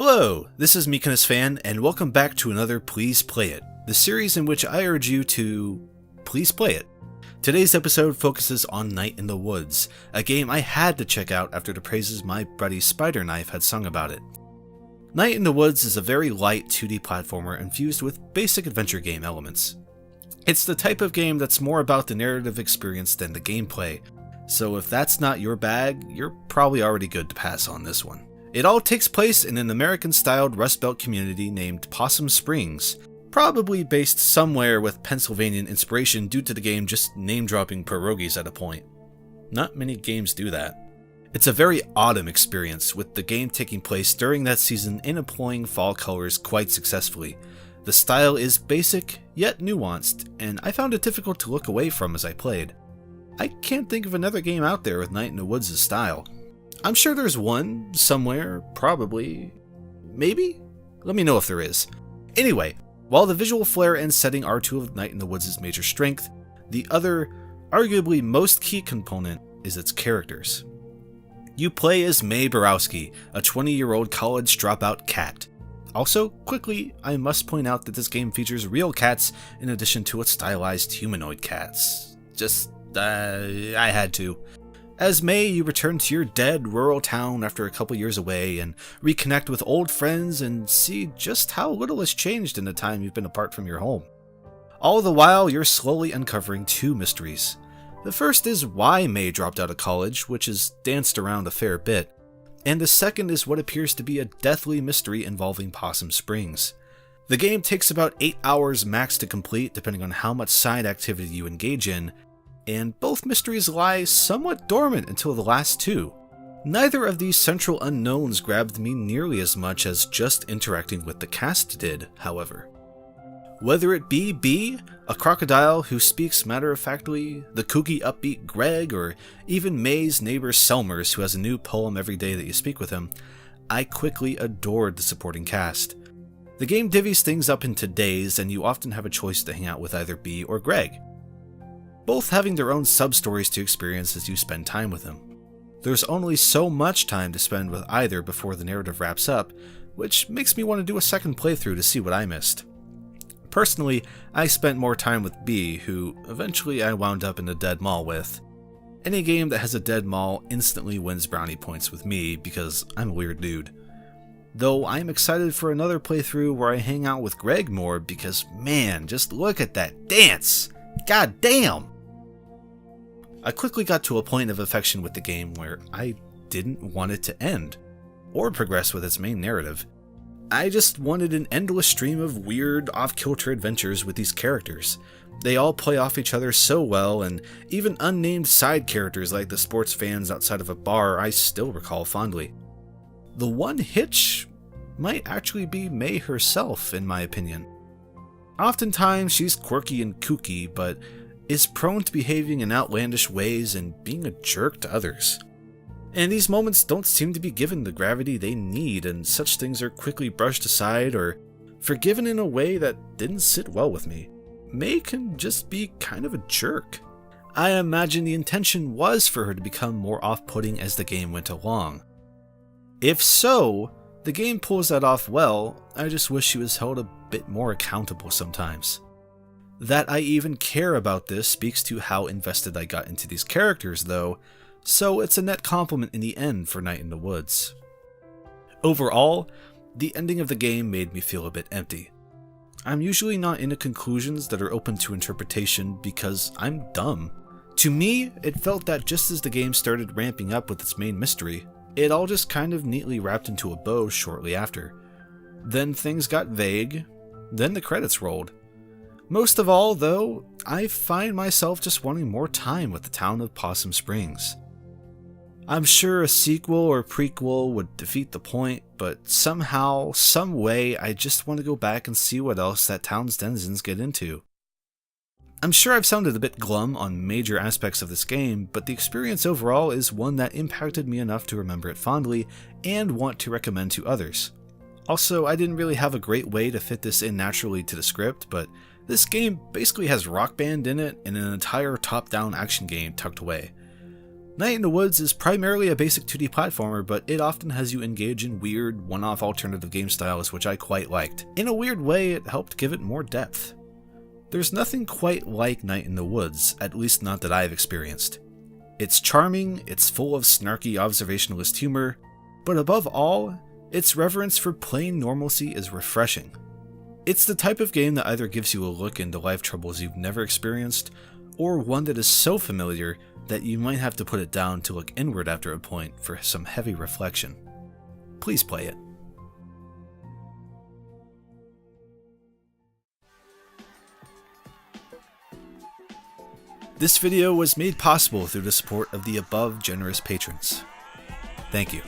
Hello, this is MykonosFan, and welcome back to another Please Play It, the series in which I urge you to please play it. Today's episode focuses on Night in the Woods, a game I had to check out after the praises my buddy SpiderKnife had sung about it. Night in the Woods is a very light 2D platformer infused with basic adventure game elements. It's the type of game that's more about the narrative experience than the gameplay, so if that's not your bag, you're probably already good to pass on this one. It all takes place in an American-styled Rust Belt community named Possum Springs, probably based somewhere with Pennsylvanian inspiration due to the game just name-dropping pierogies at a point. Not many games do that. It's a very autumn experience, with the game taking place during that season and employing fall colors quite successfully. The style is basic, yet nuanced, and I found it difficult to look away from as I played. I can't think of another game out there with Night in the Woods' style. I'm sure there's one, somewhere, probably, maybe? Let me know if there is. Anyway, while the visual flair and setting are two of Night in the Woods' major strength, the other, arguably most key component is its characters. You play as Mae Borowski, a 20-year-old college dropout cat. Also, quickly, I must point out that this game features real cats in addition to its stylized humanoid cats. I had to. As Mae, you return to your dead rural town after a couple years away and reconnect with old friends and see just how little has changed in the time you've been apart from your home. All the while, you're slowly uncovering two mysteries. The first is why Mae dropped out of college, which is danced around a fair bit, and the second is what appears to be a deathly mystery involving Possum Springs. The game takes about 8 hours max to complete, depending on how much side activity you engage in, and both mysteries lie somewhat dormant until the last two. Neither of these central unknowns grabbed me nearly as much as just interacting with the cast did, however. Whether it be Bee, a crocodile who speaks matter-of-factly, the kooky upbeat Greg, or even Mae's neighbor Selmers who has a new poem every day that you speak with him, I quickly adored the supporting cast. The game divvies things up into days, and you often have a choice to hang out with either Bee or Greg, both having their own sub-stories to experience as you spend time with them. There's only so much time to spend with either before the narrative wraps up, which makes me want to do a second playthrough to see what I missed. Personally, I spent more time with Bee, who eventually I wound up in a dead mall with. Any game that has a dead mall instantly wins brownie points with me because I'm a weird dude. Though I'm excited for another playthrough where I hang out with Greg more because, man, just look at that dance! God damn! I quickly got to a point of affection with the game where I didn't want it to end, or progress with its main narrative. I just wanted an endless stream of weird, off-kilter adventures with these characters. They all play off each other so well, and even unnamed side characters like the sports fans outside of a bar I still recall fondly. The one hitch might actually be Mae herself, in my opinion. Oftentimes she's quirky and kooky, but is prone to behaving in outlandish ways and being a jerk to others. And these moments don't seem to be given the gravity they need, and such things are quickly brushed aside or forgiven in a way that didn't sit well with me. Mae can just be kind of a jerk. I imagine the intention was for her to become more off-putting as the game went along. If so, the game pulls that off well. I just wish she was held a bit more accountable sometimes. That I even care about this speaks to how invested I got into these characters though, so it's a net compliment in the end for Night in the Woods. Overall, the ending of the game made me feel a bit empty. I'm usually not into conclusions that are open to interpretation because I'm dumb. To me, it felt that just as the game started ramping up with its main mystery, it all just kind of neatly wrapped into a bow shortly after. Then things got vague, then the credits rolled. Most of all, though, I find myself just wanting more time with the town of Possum Springs. I'm sure a sequel or prequel would defeat the point, but somehow, some way, I just want to go back and see what else that town's denizens get into. I'm sure I've sounded a bit glum on major aspects of this game, but the experience overall is one that impacted me enough to remember it fondly and want to recommend to others. Also, I didn't really have a great way to fit this in naturally to the script, but this game basically has Rock Band in it and an entire top-down action game tucked away. Night in the Woods is primarily a basic 2D platformer, but it often has you engage in weird, one-off alternative game styles which I quite liked. In a weird way, it helped give it more depth. There's nothing quite like Night in the Woods, at least not that I've experienced. It's charming, it's full of snarky observationalist humor, but above all, its reverence for plain normalcy is refreshing. It's the type of game that either gives you a look into life troubles you've never experienced, or one that is so familiar that you might have to put it down to look inward after a point for some heavy reflection. Please play it. This video was made possible through the support of the above generous patrons. Thank you.